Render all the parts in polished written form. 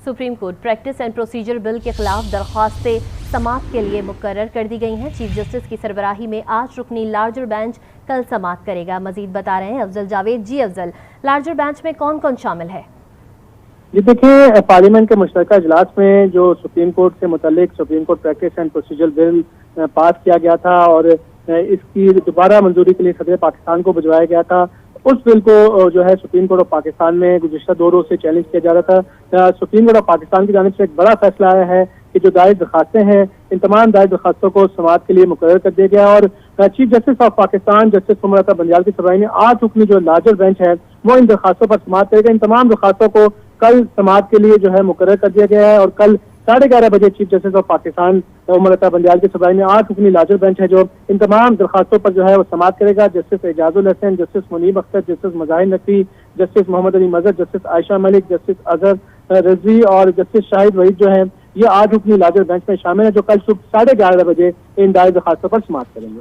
Supreme court practice and procedure bill के खिलाफ दरख्वास्तें समाअत के लिए मुकर्रर कर दी गई हैं। चीफ जस्टिस की सरबराही में 8 रुकनी लार्जर बेंच कल समाअत करेगा। मजीद बता रहे हैं अफजल जावेद। जी अफजल, लार्जर बेंच में कौन कौन शामिल है? ये देखिए, पार्लियामेंट के मुश्तरका इजलास में जो सुप्रीम कोर्ट से मुतल्लिक supreme court practice and procedure bill pass किया गया था और इसकी दोबारा मंजूरी के लिए सदर पाकिस्तान को भिजवाया गया था, उस बिल को जो है सुप्रीम कोर्ट ऑफ पाकिस्तान में गुज़िश्ता 2 रोज से चैलेंज किया जा रहा था। सुप्रीम कोर्ट ऑफ पाकिस्तान की जानिब से एक बड़ा फैसला आया है कि जो दायर दरखास्तें हैं, इन तमाम दायर दरखास्तों को समाअत के लिए मुकर्रर कर दिया गया और chief justice of Pakistan justice मुमरता बंदियाल की सरबराही में 8 रुकनी जो लार्जर बेंच है वो इन दरखास्तों पर समाअत करेगा। इन तमाम दरखास्तों को कल समाअत के लिए जो है मुकर्रर कर दिया गया है और कल 11:30 बजे चीफ जस्टिस ऑफ पाकिस्तान मुमरता बंदियाल की सरबराही में 8 रुकनी लार्जर बेंच है जो इन तमाम दरखास्तों पर जो है वो समाअत करेगा। Justice Ijazul Hasan, justice Munib Akhtar, justice Mazahar Naqvi, justice Mohammad Ali Mazhar, justice Ayesha Malik, justice Azhar Rizvi और जस्टिस शाहिद वहीद जो है ये 8 रुकनी लार्जर बेंच में शामिल है जो कल सुबह 11:30 बजे इन दायर दरखास्तों पर समाअत करेंगे।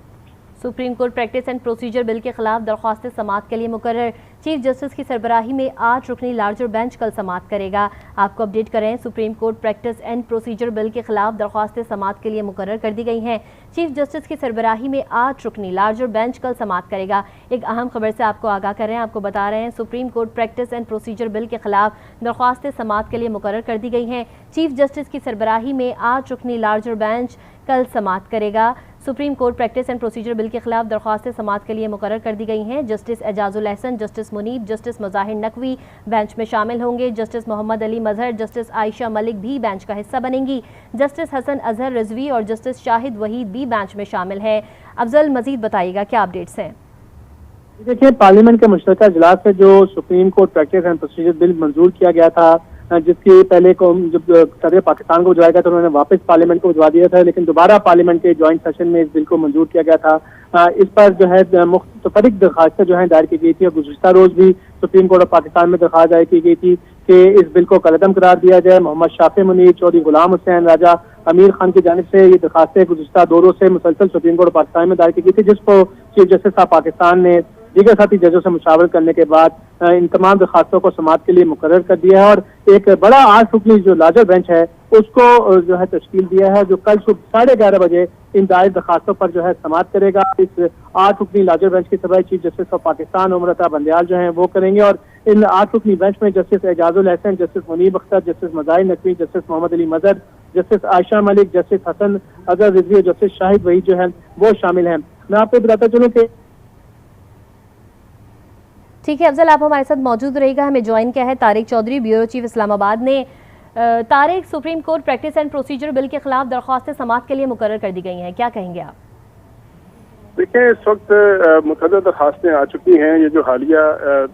Supreme court practice and procedure bill के खिलाफ दरख्वास्तें समाअत के लिए मुकर्रर। चीफ जस्टिस की सरबराही में 8 रुकनी लार्जर बेंच कल समाअत करेगा। आपको अपडेट करें, supreme court practice and procedure bill के खिलाफ दरख्वास्तें समाअत के लिए मुकर्रर कर दी गई हैं। चीफ जस्टिस की सरबराही में 8 रुकनी लार्जर बेंच कल समाअत करेगा। एक अहम खबर से आपको आगाह कर रहे हैं, आपको बता रहे हैं supreme court practice and procedure bill के खिलाफ दरख्वास्तें समाअत के लिए मुकर्रर कर दी गई हैं। चीफ जस्टिस की सरबराही में 8 रुकनी लार्जर बेंच कल समाअत करेगा। Supreme court practice and procedure bill के खिलाफ दरख्वास्तें समाअत के लिए मुकर्रर कर दी गई हैं। Justice Ijazul Hasan, justice Munib, justice Mazahar Naqvi bench में शामिल होंगे। जस्टिस मोहम्मद अली मजहर, जस्टिस आयशा मलिक भी बेंच का हिस्सा बनेंगी। जस्टिस हसन अजहर रिजवी और जस्टिस शाहिद वहीद भी बेंच में शामिल है। अफजल, मजीद बताइएगा क्या अपडेट्स हैं? देखिए, पार्लियामेंट के मुश्तरका इजलास से जो supreme court practice and procedure bill मंजूर किया गया था, जिसकी पहले को जब सदर पाकिस्तान को भिजवाया गया था उन्होंने वापस पार्लियामेंट को भिजवा दिया था, लेकिन दोबारा पार्लियामेंट के ज्वाइंट सेशन में इस बिल को मंजूर किया गया था। इस पर जो है मुख्तलिफ दरखास्तें जो है दायर की गई थी और गुज़िश्ता रोज भी सुप्रीम कोर्ट ऑफ पाकिस्तान में दरखास्त दायर की गई थी कि इस बिल को कलअदम करार दिया जाए। मोहम्मद शाफी मुनीर, चौधरी गुलाम हुसैन, राजा अमीर खान की जानिब से ये दरखास्तें गुज़िश्ता 2 रोज से मुसलसल सुप्रीम कोर्ट ऑफ पाकिस्तान में दायर की गई थी, जिसको चीफ जस्टिस ऑफ पाकिस्तान ने दीगर साथी जजों से मुशावरत करने के बाद इन तमाम दरखास्तों को समाअत के लिए मुकर्रर कर दिया है और एक बड़ा 8 रुकनी जो लार्जर बेंच है उसको जो है तश्कील दिया है जो कल सुबह 11:30 बजे इन दायर दरखास्तों पर जो है समाअत करेगा। इस 8 रुकनी लार्जर बेंच की सरबराही चीफ जस्टिस ऑफ पाकिस्तान मुमरता बंदियाल जो है वो करेंगे और इन 8 रुकनी बेंच में justice Ijazul Hasan, justice Munib Akhtar, justice Mazahar Naqvi, justice Mohammad Ali Mazhar, justice Ayesha Malik, justice Hasan Azhar Rizvi और जस्टिस शाहिद वहीद जो है वो शामिल है। मैं आपको बताता चलूँ कि ठीक है अफजल, आप हमारे साथ मौजूद रहेगा। हमें ज्वाइन किया है तारिक चौधरी, ब्यूरो चीफ इस्लामाबाद ने। Tariq, supreme court practice and procedure bill के खिलाफ दरख्वास्तें समाअत के लिए मुकर्रर कर दी गई हैं, क्या कहेंगे आप? देखिए, इस वक्त मुतअद्दिद दरखास्तें आ चुकी हैं। ये जो हालिया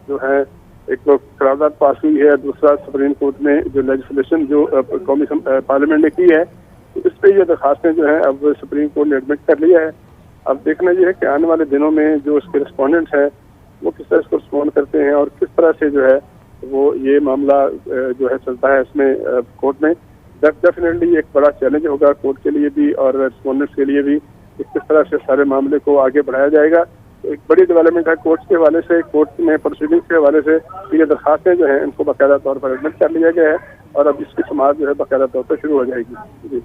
जो है एक तो करारदाद पास हुई है, दूसरा सुप्रीम कोर्ट में जो लेजिस्लेशन जो कौमी पार्लियामेंट ने की है तो इस पर ये दरखास्तें जो है अब सुप्रीम कोर्ट ने एडमिट कर लिया है। अब देखना ये है कि आने वाले दिनों में जो इसके रिस्पोंडेंट्स हैं वो किस तरह इसको रिस्पॉन्ड करते हैं और किस तरह से जो है वो ये मामला जो है चलता है इसमें कोर्ट में। डेफिनेटली एक बड़ा चैलेंज होगा कोर्ट के लिए भी और रिस्पोंडेंट्स के लिए भी कि किस तरह से सारे मामले को आगे बढ़ाया जाएगा। तो एक बड़ी डेवलपमेंट है कोर्ट के हवाले से, कोर्ट में प्रोसीडिंग्स के हवाले से ये दरखास्तें जो है इनको बाकायदा तौर पर एडमिट कर लिया गया है और अब इसकी समाअत जो है बाकायदा तौर पर शुरू हो जाएगी। जी,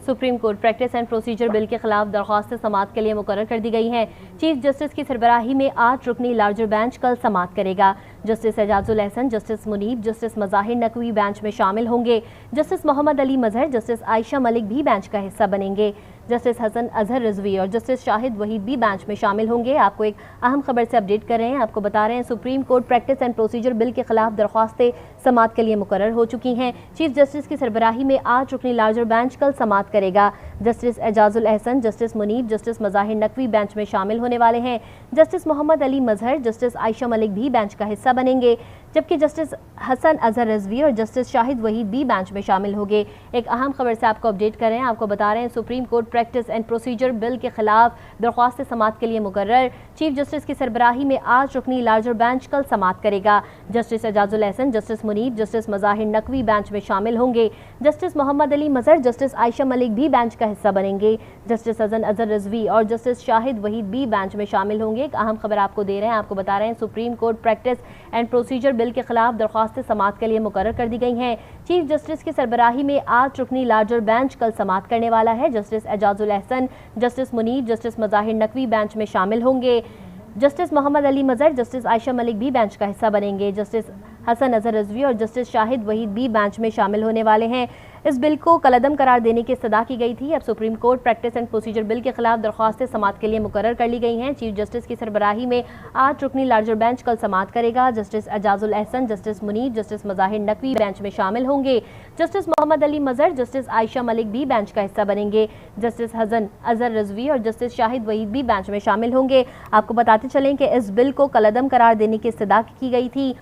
supreme court practice and procedure bill के खिलाफ दरख्वास्तें समाअत के लिए मुकर्रर कर दी गई हैं। चीफ जस्टिस की सरबराही में 8 रुकनी लार्जर बेंच कल समाअत करेगा। Justice Ijazul Hasan, justice Munib, justice Mazahar Naqvi bench में शामिल होंगे। जस्टिस मोहम्मद अली मजहर, जस्टिस आयशा मलिक भी बेंच का हिस्सा बनेंगे। जस्टिस हसन अजहर रिजवी और जस्टिस शाहिद वहीद भी बेंच में शामिल होंगे। आपको एक अहम खबर से अपडेट कर रहे हैं, आपको बता रहे हैं supreme court practice and procedure bill के खिलाफ दरख्वास्तें समाअत के लिए मुकर्रर हो चुकी हैं। चीफ जस्टिस की सरबराही में 8 रुकनी लार्जर बेंच कल समाअत करेगा। Justice Ijazul Hasan, justice Munib, justice Mazahar Naqvi bench में शामिल होने वाले हैं। जस्टिस मोहम्मद अली मजहर, जस्टिस आयशा मलिक भी बेंच का हिस्सा बनेंगे, जबकि जस्टिस हसन अजहर रिजवी और जस्टिस शाहिद वहीद भी बेंच में शामिल होंगे। एक अहम खबर से आपको अपडेट कर रहे हैं, आपको बता रहे हैं supreme court practice and procedure bill के खिलाफ दरख्वास्त समाअत के लिए मुकर्रर। चीफ जस्टिस की सरबराही में 8 रुकनी लार्जर बेंच कल समाअत करेगा। Justice Ijazul Hasan, justice Munib, justice Mazahar Naqvi bench में शामिल होंगे। जस्टिस मोहम्मद अली मजहर, जस्टिस आयशा मलिक भी बेंच का हिस्सा बनेंगे। जस्टिस हसन अजहर रिजवी और जस्टिस शाहिद वहीद भी बेंच में शामिल होंगे। एक अहम खबर आपको दे रहे हैं, आपको बता रहे हैं supreme court practice and procedure bill bill के खिलाफ दरख्वास्तें समाअत के लिए मुकर्रर कर दी गई हैं। चीफ जस्टिस की सरबराही में 8 रुकनी लार्जर बेंच कल समाअत करने वाला है। Justice Ijazul Ahsan, justice Munib, justice Mazahar Naqvi bench में शामिल होंगे। जस्टिस मोहम्मद अली मजहर, जस्टिस आयशा मलिक भी बेंच का हिस्सा बनेंगे। जस्टिस हसन अजहर रिजवी और जस्टिस शाहिद वहीद भी बेंच में शामिल होने वाले हैं। इस बिल को कलअदम करार देने की इस्तदा की गई थी। अब supreme court practice and procedure bill के खिलाफ दरख्वास्तें समाअत के लिए मुकर्रर कर ली गई हैं। चीफ जस्टिस की सरबराही में 8 रुकनी लार्जर बेंच कल समाअत करेगा। Justice Ijazul Ahsan, justice Munib, justice Mazahar Naqvi bench में शामिल होंगे। जस्टिस मोहम्मद अली मजहर, जस्टिस आयशा मलिक भी बेंच का हिस्सा बनेंगे। जस्टिस हसन अजहर रिजवी और जस्टिस शाहिद वहीद भी बेंच में शामिल होंगे। आपको बताते चलें कि इस बिल को कलअदम करार देने की इस्तदा की गई थी।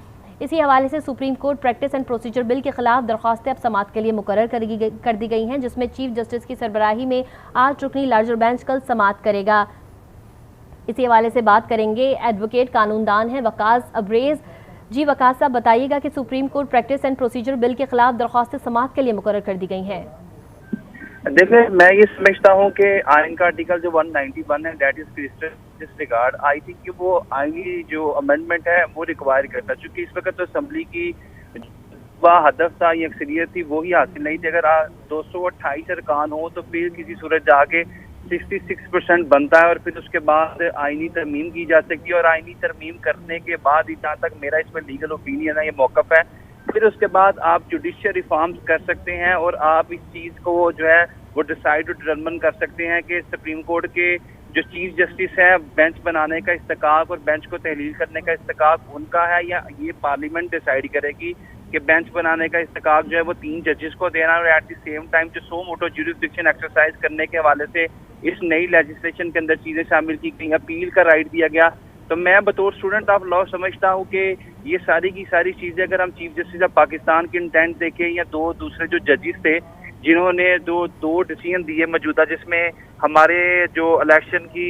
इसी हवाले से supreme court practice and procedure bill के खिलाफ दरख्वास्तें अब समाअत के लिए मुकर्रर कर दी गई हैं, जिसमें चीफ जस्टिस की सरबराही में 8 रुकनी लार्जर बेंच कल समाअत करेगा। इसी हवाले से बात करेंगे, एडवोकेट कानूनदान हैं वकास अब्रेज। जी वकास साहब, बताइएगा कि supreme court practice and procedure bill के खिलाफ दरख्वास्तें समाअत के लिए मुकर्रर कर दी गई हैं। देखिए, मैं ये समझता हूँ कि आइन का आर्टिकल जो 191 है, that is disregard, I think कि वो आईनी जो अमेंडमेंट है वो रिक्वायर करता, क्योंकि इस वक्त तो असम्बली की हदफ था या अक्सरियत थी वो ही हासिल नहीं थी। अगर 228 अरकान हो तो फिर किसी सूरत जाके 66% बनता है और फिर उसके बाद आईनी तरमीम की जा सकती है। और आईनी तरमीम करने के बाद, जहाँ तक मेरा इसमें लीगल ओपिनियन है, ये मौकफ है, फिर उसके बाद आप जुडिशियल रिफॉर्म्स कर सकते हैं और आप इस चीज़ को जो है वो डिसाइड और डिटरमिन कर सकते हैं कि सुप्रीम कोर्ट के जो चीफ जस्टिस है बेंच बनाने का इस्तेकाक और बेंच को तहलील करने का इस्तेकाक उनका है या ये पार्लियामेंट डिसाइड करेगी कि बेंच बनाने का इस्तेकाक जो है वो 3 जजेस को देना और एट द सेम टाइम जो सो मोटो ज्यूरिसडिक्शन एक्सरसाइज करने के हवाले से इस नई लेजिस्लेशन के अंदर चीज़ें शामिल की गई, अपील का राइट दिया गया। तो मैं बतौर स्टूडेंट ऑफ लॉ समझता हूँ कि ये सारी की सारी चीज़ें अगर हम चीफ जस्टिस ऑफ पाकिस्तान के इंटेंट देखें या 2 दूसरे जो जजेस थे जिन्होंने दो डिसीजन दिए मौजूदा, जिसमें हमारे जो इलेक्शन की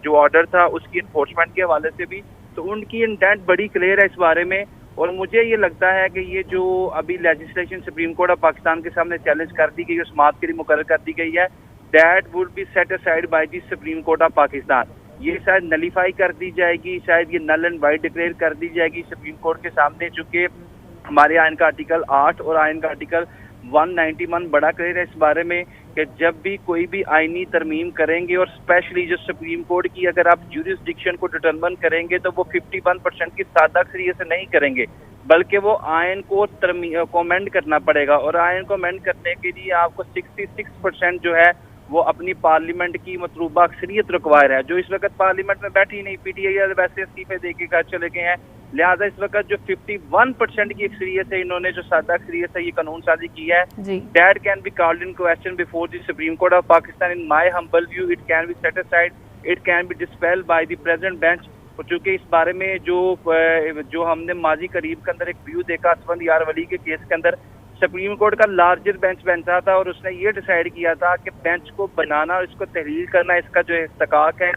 जो ऑर्डर था उसकी इन्फोर्समेंट के हवाले से भी, तो उनकी इंटेंट बड़ी क्लियर है इस बारे में। और मुझे ये लगता है कि ये जो अभी legislation supreme court of Pakistan के सामने चैलेंज कर दी गई, समाअत के लिए मुकर्रर कर दी गई है, that would be set aside by the supreme court of Pakistan. ये शायद नलीफाई कर दी जाएगी, शायद ये नल एंड वाइड डिक्लेयर कर दी जाएगी सुप्रीम कोर्ट के सामने, चूंकि हमारे आइन का आर्टिकल 8 और आइन का आर्टिकल 191 बड़ा क्लियर है इस बारे में कि जब भी कोई भी आईनी तरमीम करेंगे और स्पेशली जो सुप्रीम कोर्ट की अगर आप ज्यूरिसडिक्शन को डिटरमिन करेंगे तो वो 51% की सादा अक्सरियत से नहीं करेंगे, बल्कि वो आयन को अमेंड करना पड़ेगा। और आयन को अमेंड करने के लिए आपको 66% जो है वो अपनी पार्लियामेंट की मतलूबा अक्सरियत रिक्वायर है, जो इस वक्त पार्लियामेंट में बैठी नहीं। पीटीआई वैसे इस्तीफे दे के घर चले गए हैं, लिहाजा इस वक्त जो 51% की अक्सरियत है, इन्होंने जो सादा अक्सरियत है ये कानून साजी की है, that can be called in question before the supreme court of Pakistan. In my humble view it can be set aside, it can be dispelled by the present bench. चूंकि इस बारे में जो हमने माजी करीब के अंदर एक व्यू देखा असफंद यार वली के केस के अंदर, सुप्रीम कोर्ट का लार्जर बेंच बनता था और उसने ये डिसाइड किया था कि बेंच को बनाना और इसको तहलील करना इसका जो इस्तेकाक है।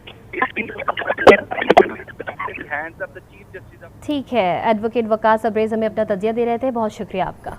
ठीक है, एडवोकेट वकास अब्रेज हमें अपना तजिया दे रहे थे, बहुत शुक्रिया आपका।